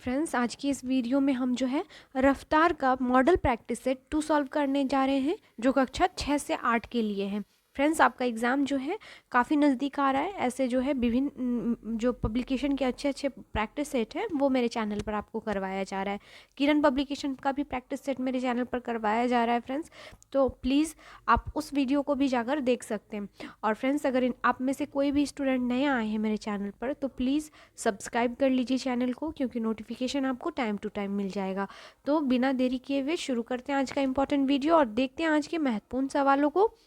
Friends, आज की इस वीडियो में हम जो है रफ्तार का मॉडल प्रैक्टिस सेट 2 सॉल्व करने जा रहे हैं, जो कक्षा 6 से 8 के लिए है। फ्रेंड्स, आपका एग्ज़ाम जो है काफ़ी नज़दीक आ रहा है। ऐसे जो है विभिन्न जो पब्लिकेशन के अच्छे अच्छे प्रैक्टिस सेट हैं वो मेरे चैनल पर आपको करवाया जा रहा है। किरण पब्लिकेशन का भी प्रैक्टिस सेट मेरे चैनल पर करवाया जा रहा है फ्रेंड्स, तो प्लीज़ आप उस वीडियो को भी जाकर देख सकते हैं। और फ्रेंड्स, अगर आप में से कोई भी स्टूडेंट नए आए हैं मेरे चैनल पर तो प्लीज़ सब्सक्राइब कर लीजिए चैनल को, क्योंकि नोटिफिकेशन आपको टाइम टू टाइम मिल जाएगा। तो बिना देरी किए हुए शुरू करते हैं आज का इम्पोर्टेंट वीडियो और देखते हैं आज के महत्वपूर्ण सवालों को।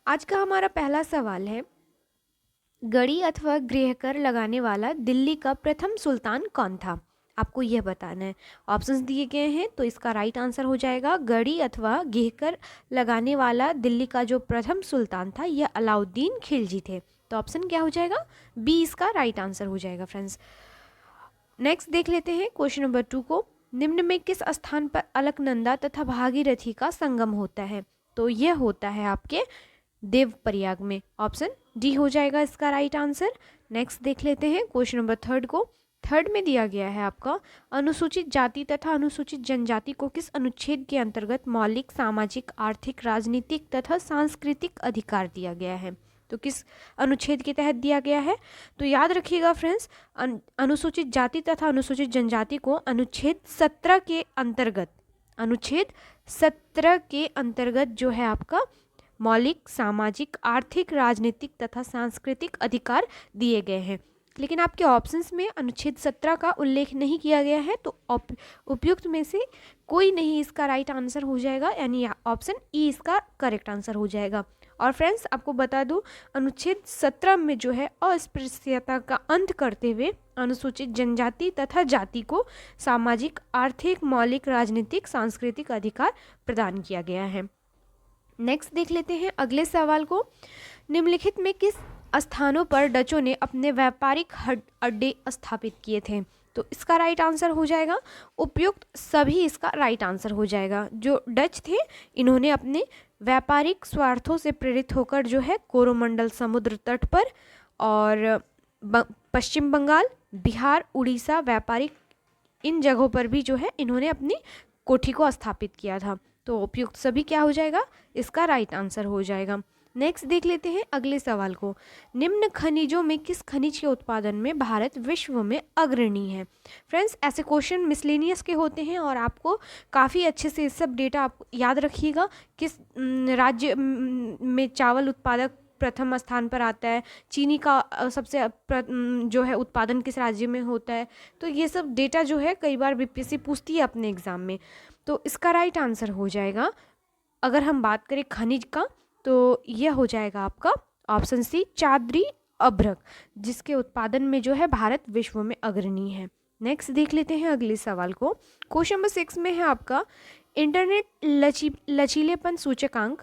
आज का हमारा पहला सवाल है, गड़ी अथवा गृहकर लगाने वाला दिल्ली का प्रथम सुल्तान कौन था? आपको यह बताना है। ऑप्शंस दिए गए हैं, तो इसका राइट आंसर हो जाएगा गड़ी अथवा गृहकर लगाने वाला दिल्ली का जो प्रथम सुल्तान था यह अलाउद्दीन खिलजी थे। तो ऑप्शन क्या हो जाएगा? बी इसका राइट आंसर हो जाएगा फ्रेंड्स। नेक्स्ट देख लेते हैं क्वेश्चन नंबर 2 को। निम्न में किस स्थान पर अलकनंदा तथा भागीरथी का संगम होता है? तो यह होता है आपके देवप्रयाग में। ऑप्शन डी हो जाएगा इसका राइट आंसर। नेक्स्ट देख लेते हैं क्वेश्चन नंबर 3 को। थर्ड में दिया गया है आपका, अनुसूचित जाति तथा अनुसूचित जनजाति को किस अनुच्छेद के अंतर्गत मौलिक सामाजिक आर्थिक राजनीतिक तथा सांस्कृतिक अधिकार दिया गया है? तो किस अनुच्छेद के तहत दिया गया है? तो याद रखिएगा फ्रेंड्स, अनुसूचित जाति तथा अनुसूचित जनजाति को अनुच्छेद 17 के अंतर्गत, अनुच्छेद 17 के अंतर्गत जो है आपका मौलिक सामाजिक आर्थिक राजनीतिक तथा सांस्कृतिक अधिकार दिए गए हैं। लेकिन आपके ऑप्शंस में अनुच्छेद 17 का उल्लेख नहीं किया गया है, तो उपयुक्त में से कोई नहीं इसका राइट आंसर हो जाएगा, यानी ऑप्शन ई इसका करेक्ट आंसर हो जाएगा। और फ्रेंड्स, आपको बता दूं, अनुच्छेद 17 में जो है अस्पृश्यता का अंत करते हुए अनुसूचित जनजाति तथा जाति को सामाजिक आर्थिक मौलिक राजनीतिक सांस्कृतिक अधिकार प्रदान किया गया है। नेक्स्ट देख लेते हैं अगले सवाल को। निम्नलिखित में किस स्थानों पर डचों ने अपने व्यापारिक अड्डे स्थापित किए थे? तो इसका राइट आंसर हो जाएगा उपयुक्त सभी इसका राइट आंसर हो जाएगा। जो डच थे इन्होंने अपने व्यापारिक स्वार्थों से प्रेरित होकर जो है कोरोमंडल समुद्र तट पर और पश्चिम बंगाल, बिहार, उड़ीसा व्यापारिक इन जगहों पर भी जो है इन्होंने अपनी कोठी को स्थापित किया था। तो उपयुक्त सभी क्या हो जाएगा? इसका राइट आंसर हो जाएगा। नेक्स्ट देख लेते हैं अगले सवाल को। निम्न खनिजों में किस खनिज के उत्पादन में भारत विश्व में अग्रणी है? फ्रेंड्स, ऐसे क्वेश्चन मिसलेनियस के होते हैं और आपको काफ़ी अच्छे से सब डेटा आप याद रखिएगा। किस राज्य में चावल उत्पादक प्रथम स्थान पर आता है, चीनी का सबसे जो है उत्पादन किस राज्य में होता है, तो ये सब डेटा जो है कई बार बीपीएससी पूछती है अपने एग्जाम में। तो इसका राइट आंसर हो जाएगा, अगर हम बात करें खनिज का, तो यह हो जाएगा आपका ऑप्शन सी चादरी अभ्रक, जिसके उत्पादन में जो है भारत विश्व में अग्रणी है। नेक्स्ट देख लेते हैं अगले सवाल को। क्वेश्चन नंबर 6 में है आपका, इंटरनेट लचीलेपन सूचकांक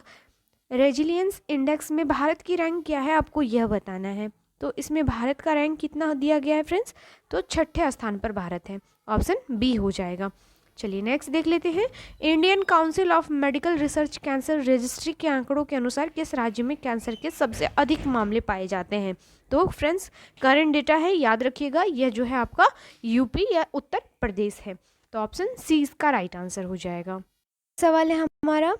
रेजिलियंस इंडेक्स में भारत की रैंक क्या है, आपको यह बताना है। तो इसमें भारत का रैंक कितना दिया गया है फ्रेंड्स? तो 6ठे स्थान पर भारत है। ऑप्शन बी हो जाएगा। चलिए नेक्स्ट देख लेते हैं। Indian council of medical research cancer registry के आंकड़ों के अनुसार किस राज्य में कैंसर के सबसे अधिक मामले पाए जाते हैं? तो फ्रेंड्स, करंट डेटा है, याद रखिएगा, यह जो है आपका यूपी या उत्तर प्रदेश है। तो ऑप्शन सी इसका राइट आंसर हो जाएगा। सवाल है हमारा,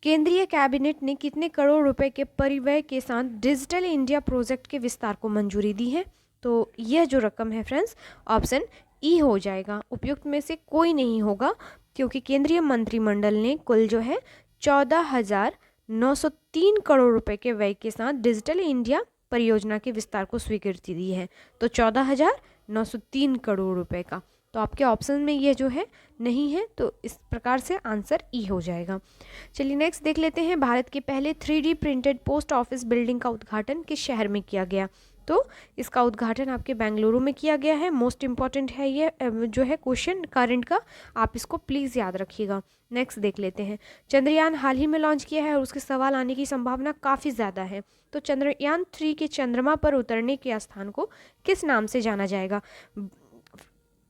केंद्रीय कैबिनेट ने कितने करोड़ रुपए के परिव्यय के साथ डिजिटल इंडिया प्रोजेक्ट के विस्तार को मंजूरी दी है? तो यह जो रकम है फ्रेंड्स, ऑप्शन ई हो जाएगा। उपयुक्त में से कोई नहीं होगा, क्योंकि केंद्रीय मंत्रिमंडल ने कुल जो है 14,903 करोड़ रुपए के व्यय के साथ डिजिटल इंडिया परियोजना के विस्तार को स्वीकृति दी है। तो 14,903 करोड़ रुपए का, तो आपके ऑप्शन में ये जो है नहीं है, तो इस प्रकार से आंसर ई हो जाएगा। चलिए नेक्स्ट देख लेते हैं। भारत के पहले 3D printed post office building का उद्घाटन किस शहर में किया गया? तो इसका उद्घाटन आपके बेंगलुरु में किया गया है। मोस्ट इंपॉर्टेंट है ये जो है क्वेश्चन करंट का, आप इसको प्लीज़ याद रखिएगा। नेक्स्ट देख लेते हैं। चंद्रयान हाल ही में लॉन्च किया है और उसके सवाल आने की संभावना काफ़ी ज़्यादा है। तो चंद्रयान 3 के चंद्रमा पर उतरने के स्थान को किस नाम से जाना जाएगा?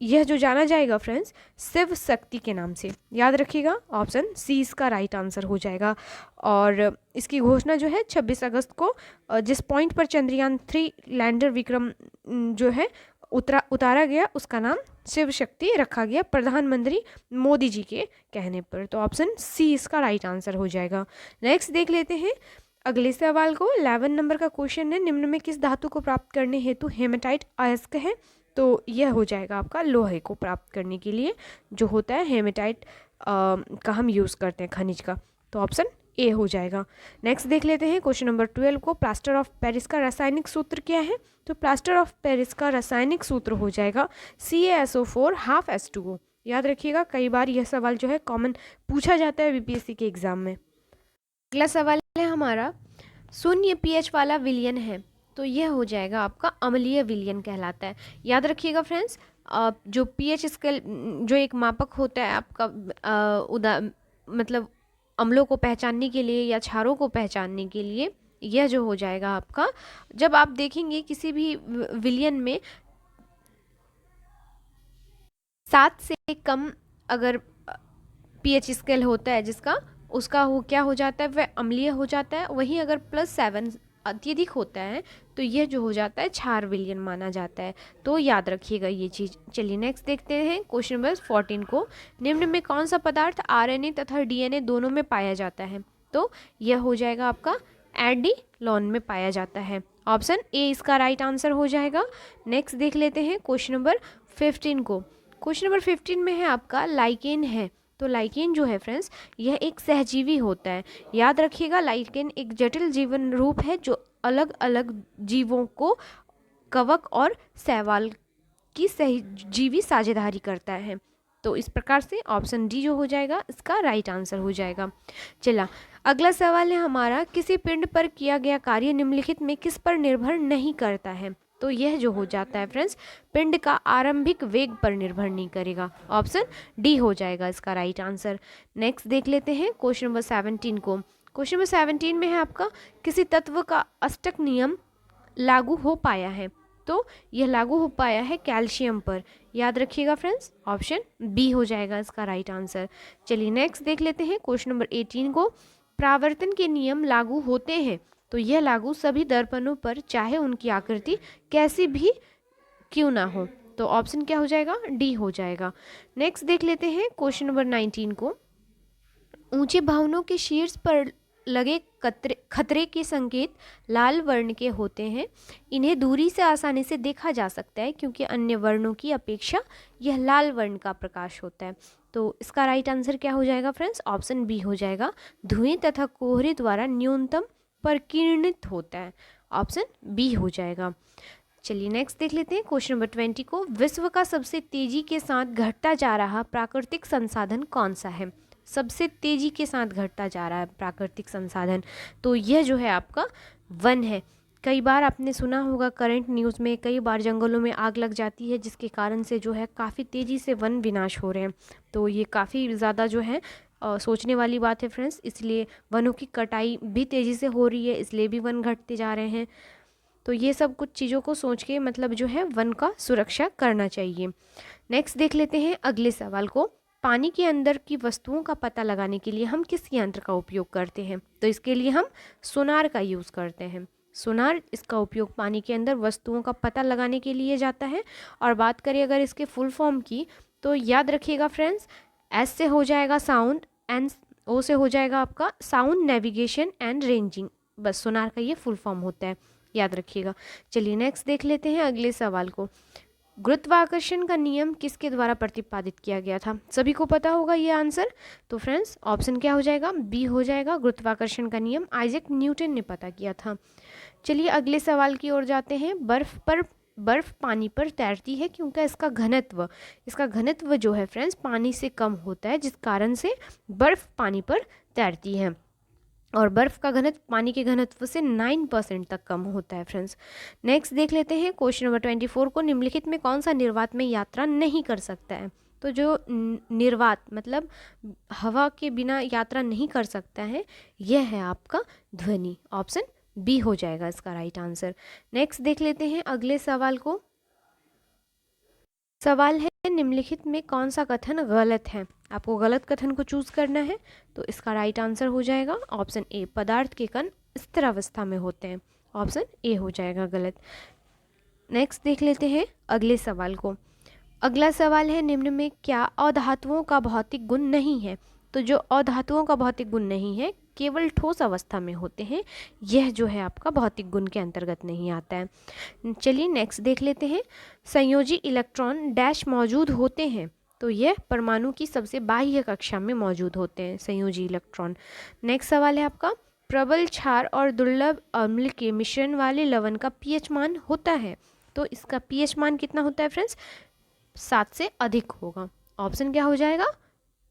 यह जो जाना जाएगा फ्रेंड्स, शिव शक्ति के नाम से, याद रखिएगा। ऑप्शन सी इसका राइट आंसर हो जाएगा। और इसकी घोषणा जो है 26 अगस्त को जिस पॉइंट पर चंद्रयान 3 लैंडर विक्रम जो है उतारा गया उसका नाम शिव शक्ति रखा गया प्रधानमंत्री मोदी जी के कहने पर। तो ऑप्शन सी इसका राइट आंसर हो जाएगा। नेक्स्ट देख लेते हैं अगले सवाल को। 11 नंबर का क्वेश्चन है, निम्न में किस धातु को प्राप्त करने हेतु हेमेटाइट अयस्क है? तो यह हो जाएगा आपका लोहे को प्राप्त करने के लिए जो होता है हेमेटाइट का हम यूज़ करते हैं खनिज का। तो ऑप्शन ए हो जाएगा। नेक्स्ट देख लेते हैं क्वेश्चन नंबर 12 को। प्लास्टर ऑफ पेरिस का रासायनिक सूत्र क्या है? तो प्लास्टर ऑफ पेरिस का रासायनिक सूत्र हो जाएगा CaSO4 हाफ H2O। याद रखिएगा, कई बार यह सवाल जो है कॉमन पूछा जाता है बीपीएससी के एग्जाम में। अगला सवाल है हमारा, शून्य pH वाला विलयन है, तो यह हो जाएगा आपका अम्लीय विलयन कहलाता है। याद रखिएगा फ्रेंड्स, जो pH स्केल जो एक मापक होता है आपका मतलब अम्लों को पहचानने के लिए या क्षारों को पहचानने के लिए, यह जो हो जाएगा आपका, जब आप देखेंगे किसी भी विलयन में 7 से कम अगर pH स्केल होता है जिसका, उसका वो क्या हो जाता है, वह अम्लीय हो जाता है। वहीं अगर +7 अत्यधिक होता है तो यह जो हो जाता है क्षार विलयन माना जाता है। तो याद रखिएगा ये चीज़। चलिए नेक्स्ट देखते हैं क्वेश्चन नंबर 14 को। निम्न में कौन सा पदार्थ RNA तथा DNA दोनों में पाया जाता है? तो यह हो जाएगा आपका एडिलोन में पाया जाता है। ऑप्शन ए इसका राइट आंसर हो जाएगा। नेक्स्ट देख लेते हैं क्वेश्चन नंबर 15 को। क्वेश्चन नंबर 15 में है आपका लाइकेन है। तो लाइकेन जो है फ्रेंड्स, यह एक सहजीवी होता है। याद रखिएगा, लाइकेन एक जटिल जीवन रूप है जो अलग अलग जीवों को कवक और शैवाल की सहजीवी साझेदारी करता है। तो इस प्रकार से ऑप्शन डी जो हो जाएगा इसका राइट आंसर हो जाएगा। चला अगला सवाल है हमारा, किसी पिंड पर किया गया कार्य निम्नलिखित में किस पर निर्भर नहीं करता है? तो यह जो हो जाता है फ्रेंड्स, पिंड का आरंभिक वेग पर निर्भर नहीं करेगा। ऑप्शन डी हो जाएगा इसका राइट आंसर। नेक्स्ट देख लेते हैं क्वेश्चन नंबर 17 को। क्वेश्चन नंबर 17 में है आपका, किसी तत्व का अष्टक नियम लागू हो पाया है? तो यह लागू हो पाया है कैल्शियम पर। याद रखिएगा फ्रेंड्स, ऑप्शन बी हो जाएगा इसका राइट आंसर। चलिए नेक्स्ट देख लेते हैं क्वेश्चन नंबर 18 को। प्रावर्तन के नियम लागू होते हैं, तो यह लागू सभी दर्पणों पर चाहे उनकी आकृति कैसी भी क्यों ना हो। तो ऑप्शन क्या हो जाएगा, डी हो जाएगा। नेक्स्ट देख लेते हैं क्वेश्चन नंबर 19 को। ऊंचे भवनों के शीर्ष पर लगे खतरे के संकेत लाल वर्ण के होते हैं। इन्हें दूरी से आसानी से देखा जा सकता है क्योंकि अन्य वर्णों की अपेक्षा यह लाल वर्ण का प्रकाश होता है। तो इसका राइट आंसर क्या हो जाएगा फ्रेंड्स, ऑप्शन बी हो जाएगा। धुएं तथा कोहरे द्वारा न्यूनतम परकीर्णित होता है। ऑप्शन बी हो जाएगा। चलिए नेक्स्ट देख लेते हैं क्वेश्चन नंबर 20 को। विश्व का सबसे तेजी के साथ घटता जा रहा प्राकृतिक संसाधन कौन सा है? सबसे तेजी के साथ घटता जा रहा है प्राकृतिक संसाधन, तो यह जो है आपका वन है। कई बार आपने सुना होगा करंट न्यूज़ में, कई बार जंगलों में आग लग जाती है जिसके कारण से जो है काफ़ी तेज़ी से वन विनाश हो रहे हैं। तो ये काफ़ी ज़्यादा जो है सोचने वाली बात है फ्रेंड्स। इसलिए वनों की कटाई भी तेज़ी से हो रही है, इसलिए भी वन घटते जा रहे हैं। तो ये सब कुछ चीज़ों को सोच के मतलब जो है वन का सुरक्षा करना चाहिए। नेक्स्ट देख लेते हैं अगले सवाल को। पानी के अंदर की वस्तुओं का पता लगाने के लिए हम किस यंत्र का उपयोग करते हैं? तो इसके लिए हम सोनार का यूज़ करते हैं। सोनार, इसका उपयोग पानी के अंदर वस्तुओं का पता लगाने के लिए जाता है। और बात करें अगर इसके फुल फॉर्म की, तो याद रखिएगा फ्रेंड्स, एस से हो जाएगा साउंड, एंड ओ से हो जाएगा आपका साउंड नेविगेशन एंड रेंजिंग। बस सोनार का ये फुल फॉर्म होता है, याद रखिएगा। चलिए नेक्स्ट देख लेते हैं अगले सवाल को। गुरुत्वाकर्षण का नियम किसके द्वारा प्रतिपादित किया गया था? सभी को पता होगा ये आंसर। तो फ्रेंड्स ऑप्शन क्या हो जाएगा, बी हो जाएगा। गुरुत्वाकर्षण का नियम आइजैक न्यूटन ने पता किया था। चलिए अगले सवाल की ओर जाते हैं। बर्फ पानी पर तैरती है क्योंकि इसका घनत्व जो है फ्रेंड्स पानी से कम होता है, जिस कारण से बर्फ पानी पर तैरती है। और बर्फ़ का घनत्व पानी के घनत्व से 9% तक कम होता है फ्रेंड्स। नेक्स्ट देख लेते हैं क्वेश्चन नंबर 24 को। निम्नलिखित में कौन सा निर्वात में यात्रा नहीं कर सकता है? तो जो निर्वात मतलब हवा के बिना यात्रा नहीं कर सकता है, यह है आपका ध्वनि। ऑप्शन बी हो जाएगा इसका राइट आंसर। नेक्स्ट देख लेते हैं अगले सवाल को। सवाल है, निम्नलिखित में कौन सा कथन गलत है? आपको गलत कथन को चूज करना है। तो इसका राइट आंसर हो जाएगा ऑप्शन ए, पदार्थ के कण स्थिर अवस्था में होते हैं। ऑप्शन ए हो जाएगा गलत। नेक्स्ट देख लेते हैं अगले सवाल को। अगला सवाल है, निम्न में क्या अधातुओं का भौतिक गुण नहीं है? तो जो अधातुओं का भौतिक गुण नहीं है, केवल ठोस अवस्था में होते हैं, यह जो है आपका भौतिक गुण के अंतर्गत नहीं आता है। चलिए नेक्स्ट देख लेते हैं। संयोजी इलेक्ट्रॉन डैश मौजूद होते हैं, तो यह परमाणु की सबसे बाह्य कक्षा में मौजूद होते हैं संयोजी इलेक्ट्रॉन। नेक्स्ट सवाल है आपका, प्रबल क्षार और दुर्लभ अम्ल के मिश्रण वाले लवण का पीएच मान होता है, तो इसका पीएच मान कितना होता है फ्रेंड्स? 7 से अधिक होगा। ऑप्शन क्या हो जाएगा?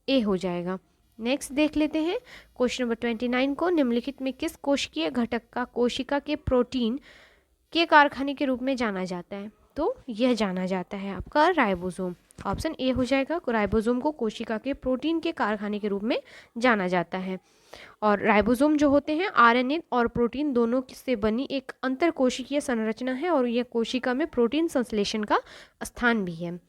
ए हो जाएगा। नेक्स्ट देख लेते हैं क्वेश्चन नंबर 29 को। निम्नलिखित में किस कोशिकीय घटक का कोशिका के प्रोटीन के कारखाने के रूप में जाना जाता है? तो यह जाना जाता है आपका राइबोसोम। ऑप्शन ए हो जाएगा। राइबोसोम को कोशिका के प्रोटीन के कारखाने के रूप में जाना जाता है। और राइबोसोम जो होते हैं आरएनए और प्रोटीन दोनों से बनी एक अंतर कोशिकीय संरचना है, और यह कोशिका में प्रोटीन संश्लेषण का स्थान भी है।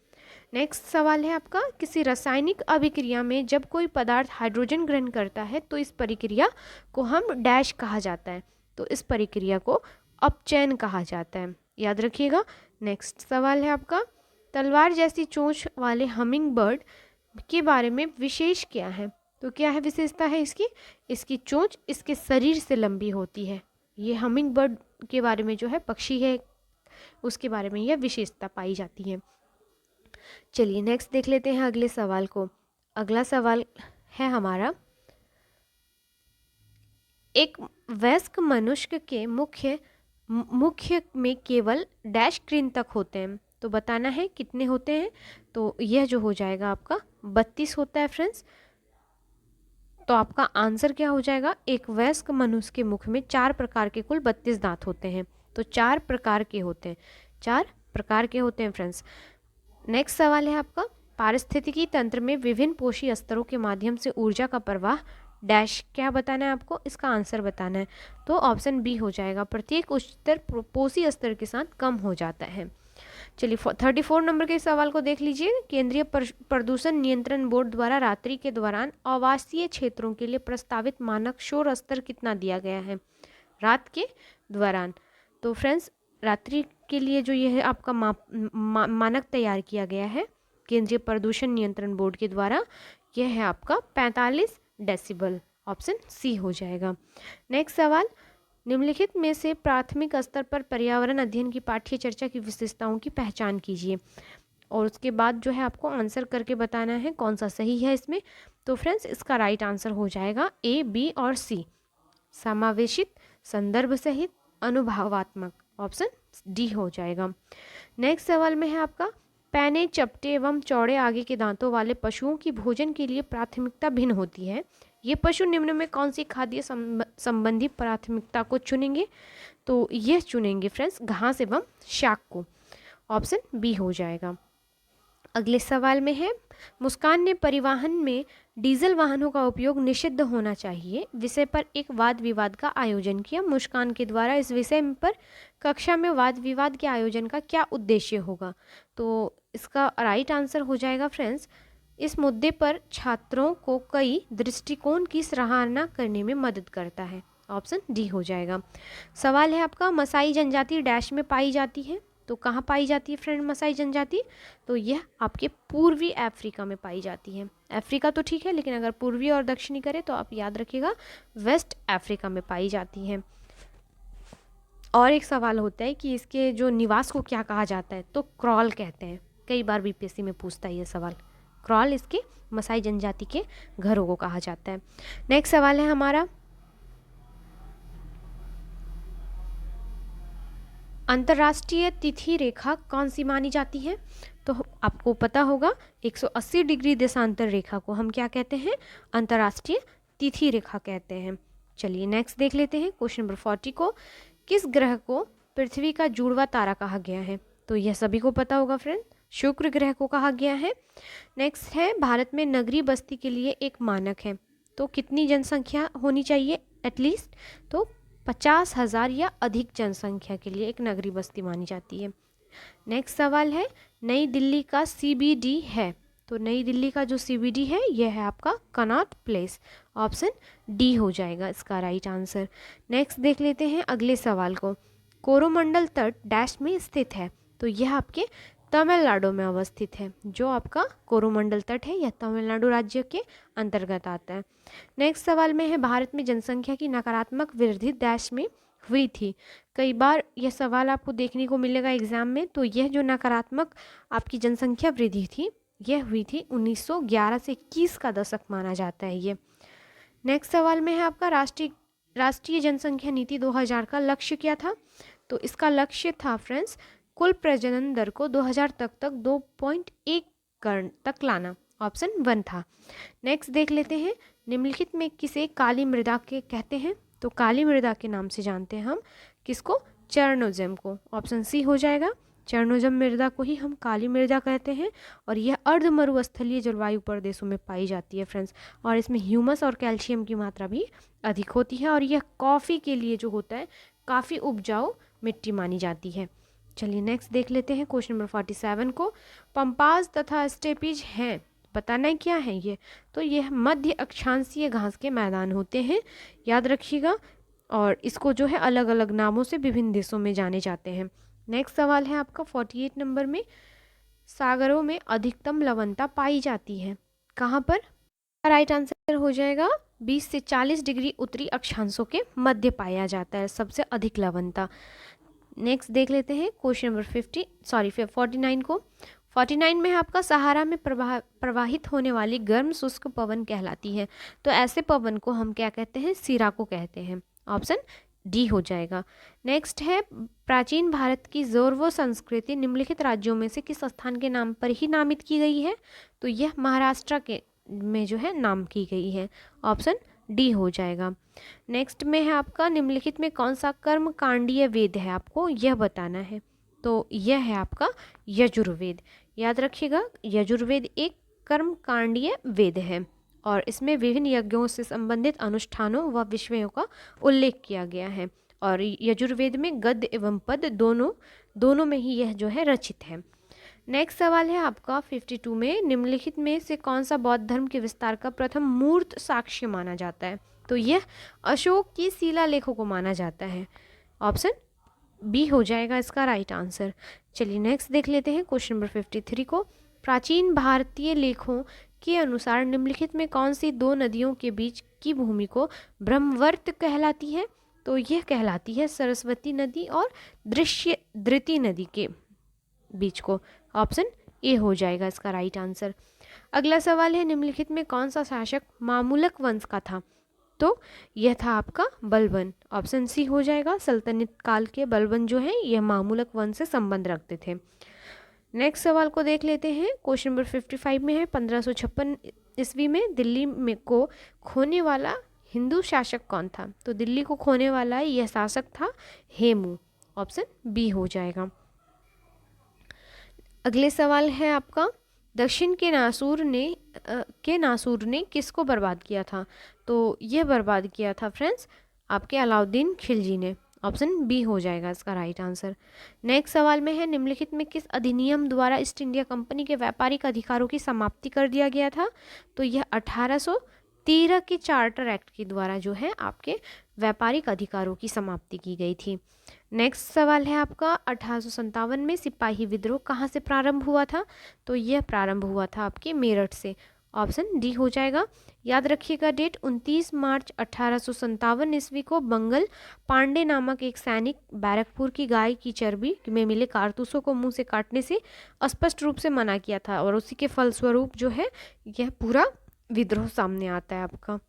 नेक्स्ट सवाल है आपका, किसी रासायनिक अभिक्रिया में जब कोई पदार्थ हाइड्रोजन ग्रहण करता है तो इस प्रक्रिया को हम डैश कहा जाता है? तो इस प्रक्रिया को अपचयन कहा जाता है, याद रखिएगा। नेक्स्ट सवाल है आपका, तलवार जैसी चोंच वाले हमिंग बर्ड के बारे में विशेष क्या है? तो क्या है विशेषता है इसकी? इसकी चोंच इसके शरीर से लंबी होती है। ये हमिंग बर्ड के बारे में जो है पक्षी है, उसके बारे में यह विशेषता पाई जाती है। चलिए नेक्स्ट देख लेते हैं अगले सवाल को। अगला सवाल है हमारा, एक वयस्क मनुष्य के मुख्य में केवल डैश क्रीन तक होते हैं, तो बताना है कितने होते हैं। तो यह जो हो जाएगा आपका 32 होता है फ्रेंड्स। तो आपका आंसर क्या हो जाएगा? एक वयस्क मनुष्य के मुख में 4 प्रकार के कुल 32 दांत होते हैं। तो 4 प्रकार के होते हैं, 4 प्रकार के होते हैं फ्रेंड्स। नेक्स्ट सवाल है आपका, पारिस्थितिकी तंत्र में विभिन्न पोषी स्तरों के माध्यम से ऊर्जा का प्रवाह डैश, क्या बताना है आपको? इसका आंसर बताना है। तो ऑप्शन बी हो जाएगा, प्रत्येक उच्चतर पोषी स्तर के साथ कम हो जाता है। चलिए 34 नंबर के सवाल को देख लीजिए। केंद्रीय प्रदूषण नियंत्रण बोर्ड द्वारा रात्रि के दौरान आवासीय क्षेत्रों के लिए प्रस्तावित मानक शोर स्तर कितना दिया गया है रात के दौरान? तो फ्रेंड्स रात्रि के लिए जो यह आपका मानक तैयार किया गया है केंद्रीय प्रदूषण नियंत्रण बोर्ड के द्वारा, यह है आपका 45 डेसिबल। ऑप्शन सी हो जाएगा। नेक्स्ट सवाल, निम्नलिखित में से प्राथमिक स्तर पर पर्यावरण अध्ययन की पाठ्य चर्चा की विशेषताओं की पहचान कीजिए, और उसके बाद जो है आपको आंसर करके बताना है कौन सा सही है इसमें। तो फ्रेंड्स इसका राइट आंसर हो जाएगा ए, बी और सी, समावेशित, संदर्भ सहित, अनुभवात्मक। ऑप्शन डी हो जाएगा। नेक्स्ट सवाल में है आपका, पैने, चपटे एवं चौड़े आगे के दांतों वाले पशुओं की भोजन के लिए प्राथमिकता भिन्न होती है। ये पशु निम्न में कौन सी खाद्य संबंधी प्राथमिकता को चुनेंगे? तो यह चुनेंगे फ्रेंड्स घास एवं शाक को। ऑप्शन बी हो जाएगा। अगले सवाल में है, मुस्कान ने परिवहन में डीजल वाहनों का उपयोग निषिद्ध होना चाहिए विषय पर एक वाद विवाद का आयोजन किया। मुस्कान के द्वारा इस विषय पर कक्षा में वाद विवाद के आयोजन का क्या उद्देश्य होगा? तो इसका राइट आंसर हो जाएगा फ्रेंड्स, इस मुद्दे पर छात्रों को कई दृष्टिकोण की सराहना करने में मदद करता है। ऑप्शन डी हो जाएगा। सवाल है आपका, मसाई जनजाति डैश में पाई जाती है? तो कहाँ पाई जाती है फ्रेंड मसाई जनजाति? तो यह आपके पूर्वी अफ्रीका में पाई जाती है। अफ्रीका तो ठीक है, लेकिन अगर पूर्वी और दक्षिणी करें तो आप याद रखिएगा वेस्ट अफ्रीका में पाई जाती है। और एक सवाल होता है कि इसके जो निवास को क्या कहा जाता है? तो क्रॉल कहते हैं। कई बार बीपीएससी में पूछता है ये सवाल। क्रॉल इसके मसाई जनजाति के घरों को कहा जाता है। नेक्स्ट सवाल है हमारा, अंतर्राष्ट्रीय तिथि रेखा कौन सी मानी जाती है? तो आपको पता होगा 180 डिग्री देशांतर रेखा को हम क्या कहते हैं? अंतर्राष्ट्रीय तिथि रेखा कहते हैं। चलिए नेक्स्ट देख लेते हैं क्वेश्चन नंबर 40 को। किस ग्रह को पृथ्वी का जुड़वा तारा कहा गया है? तो यह सभी को पता होगा फ्रेंड, शुक्र ग्रह को कहा गया है। नेक्स्ट है, भारत में नगरीय बस्ती के लिए एक मानक है, तो कितनी जनसंख्या होनी चाहिए एटलीस्ट? तो 50,000 या अधिक जनसंख्या के लिए एक नगरीय बस्ती मानी जाती है। नेक्स्ट सवाल है, नई दिल्ली का CBD है? तो नई दिल्ली का जो CBD है यह है आपका कनॉट प्लेस। ऑप्शन डी हो जाएगा इसका राइट आंसर। नेक्स्ट देख लेते हैं अगले सवाल को। कोरोमंडल तट डैश में स्थित है। तो यह आपके तमिलनाडु में अवस्थित है। जो आपका कोरोमंडल तट है यह तमिलनाडु राज्य के अंतर्गत आता है। नेक्स्ट सवाल में है भारत में जनसंख्या की नकारात्मक वृद्धि डैश में हुई थी। कई बार यह सवाल आपको देखने को मिलेगा एग्जाम में। तो यह जो नकारात्मक आपकी जनसंख्या वृद्धि थी यह हुई थी 1911 से 21 का दशक माना जाता है ये। नेक्स्ट सवाल में है आपका राष्ट्रीय जनसंख्या नीति 2000 का लक्ष्य क्या था। तो इसका लक्ष्य था फ्रेंड्स कुल प्रजनन दर को 2000 तक 2.1 तक लाना। ऑप्शन 1 था। नेक्स्ट देख लेते हैं निम्नलिखित में किसे काली मृदा के कहते हैं। तो काली मृदा के नाम से जानते हैं हम किसको, चरणोजम को। ऑप्शन सी हो जाएगा। चरणोजम मृदा को ही हम काली मृदा कहते हैं और यह अर्ध मरुस्थलीय जलवायु प्रदेशों में पाई जाती है फ्रेंड्स। और इसमें ह्यूमस और कैल्शियम की मात्रा भी अधिक होती है और यह कॉफ़ी के लिए जो होता है काफ़ी उपजाऊ मिट्टी मानी जाती है। चलिए नेक्स्ट देख लेते हैं क्वेश्चन नंबर 47 को। पंपाज तथा स्टेपीज हैं, बताना क्या है ये। तो यह मध्य अक्षांशीय घास के मैदान होते हैं, याद रखिएगा। और इसको जो है अलग अलग नामों से विभिन्न देशों में जाने जाते हैं। नेक्स्ट सवाल है आपका 48 नंबर में, सागरों में अधिकतम लवणता पाई जाती है कहाँ पर। राइट आंसर हो जाएगा 20 से 40 डिग्री उत्तरी अक्षांशों के मध्य पाया जाता है सबसे अधिक लवणता। नेक्स्ट देख लेते हैं क्वेश्चन नंबर 49 को। 49 में आपका सहारा में प्रवाहित होने वाली गर्म शुष्क पवन कहलाती है। तो ऐसे पवन को हम क्या कहते हैं, सिराको कहते हैं। ऑप्शन डी हो जाएगा। नेक्स्ट है प्राचीन भारत की जोरवो संस्कृति निम्नलिखित राज्यों में से किस स्थान के नाम पर ही नामित की गई है। तो यह महाराष्ट्र के में जो है नाम की गई है। ऑप्शन डी हो जाएगा। नेक्स्ट में है आपका निम्नलिखित में कौन सा कर्म कांडीय वेद है, आपको यह बताना है। तो यह है आपका यजुर्वेद। याद रखिएगा यजुर्वेद एक कर्म कांडीय वेद है और इसमें विभिन्न यज्ञों से संबंधित अनुष्ठानों व विषयों का उल्लेख किया गया है। और यजुर्वेद में गद्य एवं पद दोनों में ही यह जो है रचित है। नेक्स्ट सवाल है आपका 52 में, निम्नलिखित में से कौन सा बौद्ध धर्म के विस्तार का प्रथम मूर्त साक्ष्य माना जाता है। तो यह अशोक की शिलालेखों को माना जाता है। ऑप्शन बी हो जाएगा इसका राइट आंसर। चलिए नेक्स्ट देख लेते हैं क्वेश्चन नंबर 53 को। प्राचीन भारतीय लेखों के अनुसार निम्नलिखित में कौन सी दो नदियों के बीच की भूमि को ब्रह्मवर्त कहलाती है। तो यह कहलाती है सरस्वती नदी और धृति नदी के बीच को। ऑप्शन ए हो जाएगा इसका राइट आंसर। अगला सवाल है निम्नलिखित में कौन सा शासक मामूलक वंश का था। तो यह था आपका बलबन। ऑप्शन सी हो जाएगा। सल्तनत काल के बलबन जो है यह मामूलक वंश से संबंध रखते थे। नेक्स्ट सवाल को देख लेते हैं क्वेश्चन नंबर 55 में है 1556 ईस्वी में दिल्ली में को खोने वाला हिंदू शासक कौन था। तो दिल्ली को खोने वाला यह शासक था हेमू। ऑप्शन बी हो जाएगा। अगले सवाल है आपका दक्षिण के नासूर ने किसको बर्बाद किया था। तो यह बर्बाद किया था फ्रेंड्स आपके अलाउद्दीन खिलजी ने। ऑप्शन बी हो जाएगा इसका राइट आंसर। नेक्स्ट सवाल में है निम्नलिखित में किस अधिनियम द्वारा ईस्ट इंडिया कंपनी के व्यापारिक अधिकारों की समाप्ति कर दिया गया था। तो यह 1813 के चार्टर एक्ट के द्वारा जो है आपके व्यापारिक अधिकारों की समाप्ति की गई थी। नेक्स्ट सवाल है आपका 1857 में सिपाही विद्रोह कहाँ से प्रारंभ हुआ था। तो यह प्रारंभ हुआ था आपके मेरठ से। ऑप्शन डी हो जाएगा। याद रखिएगा डेट 29 मार्च 1857 ईस्वी को बंगल पांडे नामक एक सैनिक बैरकपुर की गाय की चर्बी में मिले कारतूसों को मुंह से काटने से स्पष्ट रूप से मना किया था और उसी के फलस्वरूप जो है यह पूरा विद्रोह सामने आता है आपका।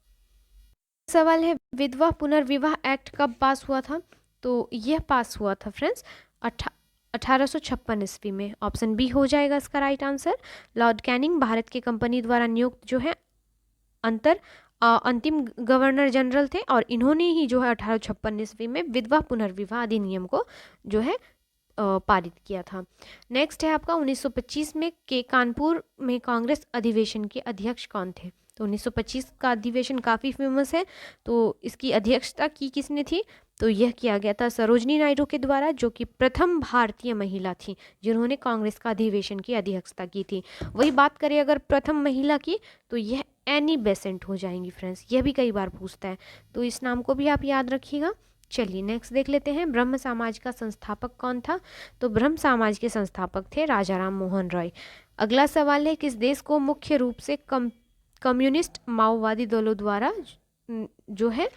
सवाल है विधवा पुनर्विवाह एक्ट कब पास हुआ था। तो यह पास हुआ था फ्रेंड्स 1856 ईस्वी में। ऑप्शन बी हो जाएगा इसका right answer. Lord Canning Bharat की कंपनी द्वारा नियुक्त जो है अंतिम गवर्नर जनरल थे और इन्होंने ही जो है 1856 ईस्वी में विधवा पुनर्विवाह अधिनियम को जो है पारित किया था। नेक्स्ट है आपका 1925 में के कानपुर में कांग्रेस अधिवेशन के अध्यक्ष कौन थे। तो 1925 का अधिवेशन काफ़ी फेमस है। तो इसकी अध्यक्षता की किसने थी। तो यह किया गया था सरोजनी नायडू के द्वारा, जो कि प्रथम भारतीय महिला थी जिन्होंने कांग्रेस का अधिवेशन की अध्यक्षता की थी। वही बात करें अगर प्रथम महिला की तो यह एनी बेसेंट हो जाएंगी फ्रेंड्स। यह भी कई बार पूछता है तो इस नाम को भी आप याद रखिएगा। चलिए नेक्स्ट देख लेते हैं, ब्रह्म समाज का संस्थापक कौन था? तो ब्रह्म समाज के संस्थापक थे राजा राम मोहन रॉय। अगला सवाल है, किस देश को मुख्य रूप से कम्युनिस्ट माओवादी दलों द्वारा जो है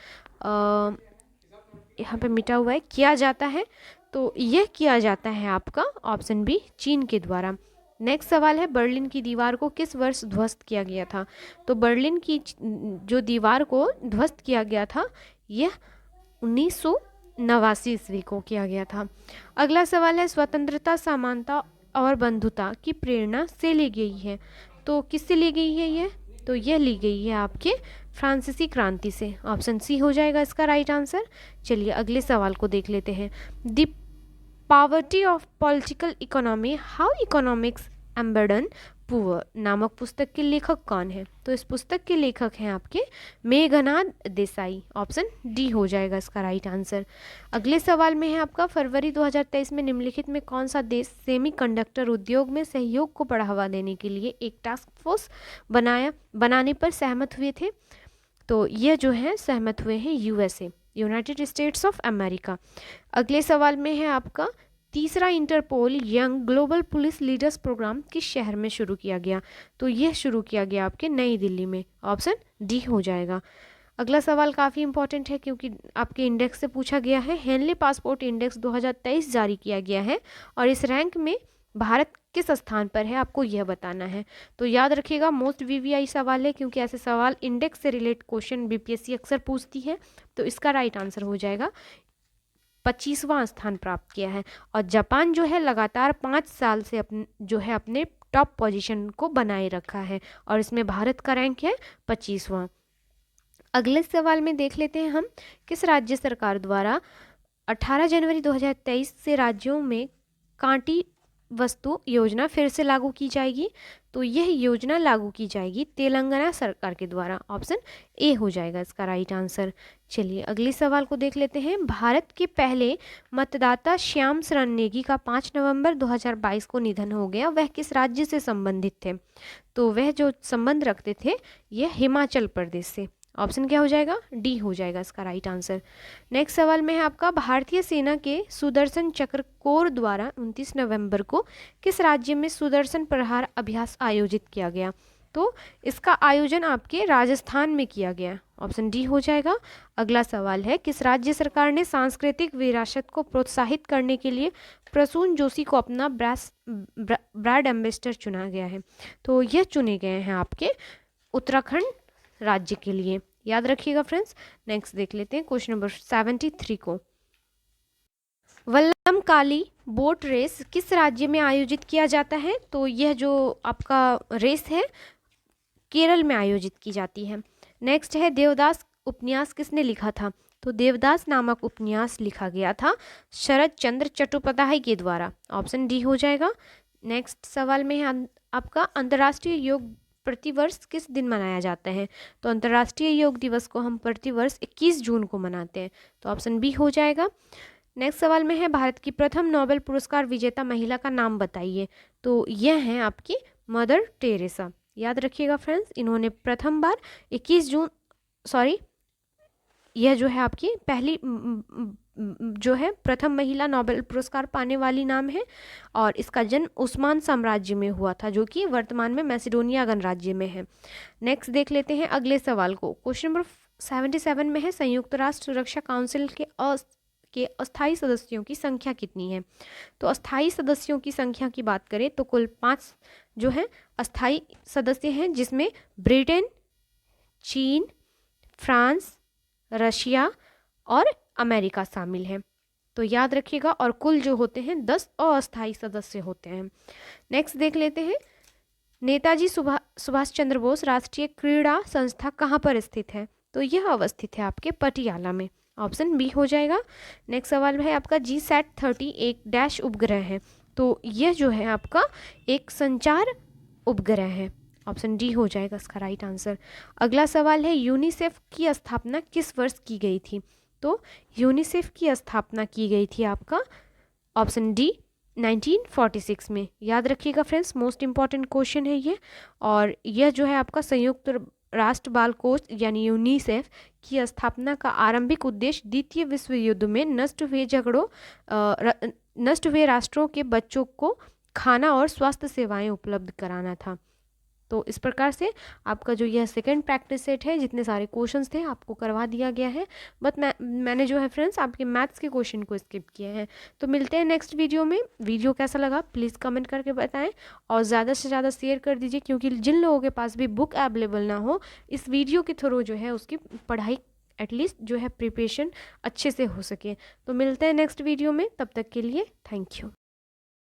यहाँ पे मिटा हुआ है किया जाता है? तो यह किया जाता है आपका ऑप्शन बी, चीन के द्वारा। नेक्स्ट सवाल है, बर्लिन की दीवार को किस वर्ष ध्वस्त किया गया था? तो बर्लिन की जो दीवार को ध्वस्त किया गया था यह 1989 ईस्वी को किया गया था। अगला सवाल है, स्वतंत्रता, समानता और बंधुता की प्रेरणा से ली गई है? तो किससे ली गई है यह? तो यह ली गई है आपके फ्रांसीसी क्रांति से। ऑप्शन सी हो जाएगा इसका राइट आंसर। चलिए अगले सवाल को देख लेते हैं, the poverty of political economy, how economics एम्बेडन पुअर नामक पुस्तक के लेखक कौन है? तो इस पुस्तक के लेखक हैं आपके मेघनाद देसाई। ऑप्शन डी हो जाएगा इसका राइट आंसर। अगले सवाल में है आपका, फरवरी 2023 में निम्नलिखित में कौन सा देश सेमीकंडक्टर उद्योग में सहयोग को बढ़ावा देने के लिए एक टास्क फोर्स बनाने पर सहमत हुए थे? तो ये जो है सहमत हुए हैं USA, United States of America. अगले सवाल में है आपका, तीसरा Interpol young global police leaders programme किस शहर में शुरू किया गया? तो यह शुरू किया गया आपके नई दिल्ली में। ऑप्शन डी हो जाएगा। अगला सवाल काफ़ी इंपॉर्टेंट है क्योंकि आपके इंडेक्स से पूछा गया है। हेनली पासपोर्ट इंडेक्स 2023 जारी किया गया है और इस रैंक में भारत किस स्थान पर है, आपको यह बताना है। तो याद रखिएगा, मोस्ट वीवीआई सवाल है क्योंकि ऐसे सवाल इंडेक्स से रिलेटेड क्वेश्चन बीपीएससी अक्सर पूछती है। तो इसका राइट आंसर हो जाएगा 25वां स्थान प्राप्त किया है। और जापान जो है लगातार 5 साल से अपने टॉप पोजीशन को बनाए रखा है और इसमें भारत का रैंक है 25वां। अगले सवाल में देख लेते हैं हम, किस राज्य सरकार द्वारा 18 जनवरी 2023 से राज्यों में कांटी वस्तु योजना फिर से लागू की जाएगी? तो यह योजना लागू की जाएगी तेलंगाना सरकार के द्वारा। ऑप्शन ए हो जाएगा इसका राइट आंसर। चलिए अगले सवाल को देख लेते हैं, भारत के पहले मतदाता श्याम शरण नेगी का 5 नवंबर 2022 को निधन हो गया। वह किस राज्य से संबंधित थे? तो वह जो संबंध रखते थे यह हिमाचल प्रदेश से। ऑप्शन क्या हो जाएगा? डी हो जाएगा इसका राइट आंसर। नेक्स्ट सवाल में है आपका, भारतीय सेना के सुदर्शन चक्र कोर द्वारा 29 नवंबर को किस राज्य में सुदर्शन प्रहार अभ्यास आयोजित किया गया? तो इसका आयोजन आपके राजस्थान में किया गया। ऑप्शन डी हो जाएगा। अगला सवाल है, किस राज्य सरकार ने सांस्कृतिक विरासत को प्रोत्साहित करने के लिए प्रसून जोशी को अपना ब्रांड एम्बेसडर चुना गया है? तो यह चुने गए हैं आपके उत्तराखंड राज्य के लिए। याद रखिएगा फ्रेंड्स। नेक्स्ट देख लेते हैं क्वेश्चन नंबर 73 को, वल्लमकाली बोट रेस किस राज्य में आयोजित किया जाता है? तो यह जो आपका रेस है केरल में आयोजित की जाती है। नेक्स्ट है, देवदास उपन्यास किसने लिखा था? तो देवदास नामक उपन्यास लिखा गया था शरद चंद्र चट्टोपाध्याय के द्वारा। ऑप्शन डी हो जाएगा। नेक्स्ट सवाल में है आपका, अंतर्राष्ट्रीय योग प्रतिवर्ष किस दिन मनाया जाता है? तो अंतर्राष्ट्रीय योग दिवस को हम प्रतिवर्ष 21 जून को मनाते हैं। तो ऑप्शन बी हो जाएगा। नेक्स्ट सवाल में है, भारत की प्रथम नोबेल पुरस्कार विजेता महिला का नाम बताइए। तो यह है आपकी मदर टेरेसा। याद रखिएगा फ्रेंड्स, इन्होंने प्रथम बार 21 जून यह जो है आपकी पहली जो है प्रथम महिला नोबेल पुरस्कार पाने वाली नाम है और इसका जन्म उस्मान साम्राज्य में हुआ था जो कि वर्तमान में मैसिडोनिया गणराज्य में है। नेक्स्ट देख लेते हैं अगले सवाल को। क्वेश्चन नंबर 77 में है, संयुक्त राष्ट्र सुरक्षा काउंसिल के अस्थायी सदस्यों की संख्या कितनी है? तो अस्थायी सदस्यों की संख्या की बात करें तो कुल 5 जो है अस्थायी सदस्य हैं, जिसमें ब्रिटेन, चीन, फ्रांस, रशिया और अमेरिका शामिल है। तो याद रखिएगा। और कुल जो होते हैं 10 अस्थायी सदस्य होते हैं। नेक्स्ट देख लेते हैं, नेताजी सुभाष चंद्र बोस राष्ट्रीय क्रीड़ा संस्था कहाँ पर स्थित है? तो यह अवस्थित है आपके पटियाला में। ऑप्शन बी हो जाएगा। नेक्स्ट सवाल है आपका, GSAT-30 एक डैश उपग्रह है। तो यह जो है आपका एक संचार उपग्रह है। ऑप्शन डी हो जाएगा इसका राइट आंसर। अगला सवाल है, यूनिसेफ की स्थापना किस वर्ष की गई थी? तो यूनिसेफ की स्थापना की गई थी आपका ऑप्शन डी 1946 में। याद रखिएगा फ्रेंड्स, मोस्ट इंपॉर्टेंट क्वेश्चन है ये। और यह जो है आपका संयुक्त राष्ट्र बाल कोष यानी यूनिसेफ की स्थापना का आरंभिक उद्देश्य द्वितीय विश्व युद्ध में नष्ट हुए राष्ट्रों के बच्चों को खाना और स्वास्थ्य सेवाएं उपलब्ध कराना था। तो इस प्रकार से आपका जो यह सेकंड प्रैक्टिस सेट है, जितने सारे क्वेश्चंस थे आपको करवा दिया गया है, बट मैंने जो है फ्रेंड्स आपके मैथ्स के क्वेश्चन को स्किप किए हैं। तो मिलते हैं नेक्स्ट वीडियो में। वीडियो कैसा लगा प्लीज़ कमेंट करके बताएं और ज़्यादा से ज़्यादा शेयर कर दीजिए, क्योंकि जिन लोगों के पास भी बुक अवेलेबल ना हो, इस वीडियो के थ्रू जो है उसकी पढ़ाई एटलीस्ट जो है प्रिपरेशन अच्छे से हो सके। तो मिलते हैं नेक्स्ट वीडियो में, तब तक के लिए थैंक यू।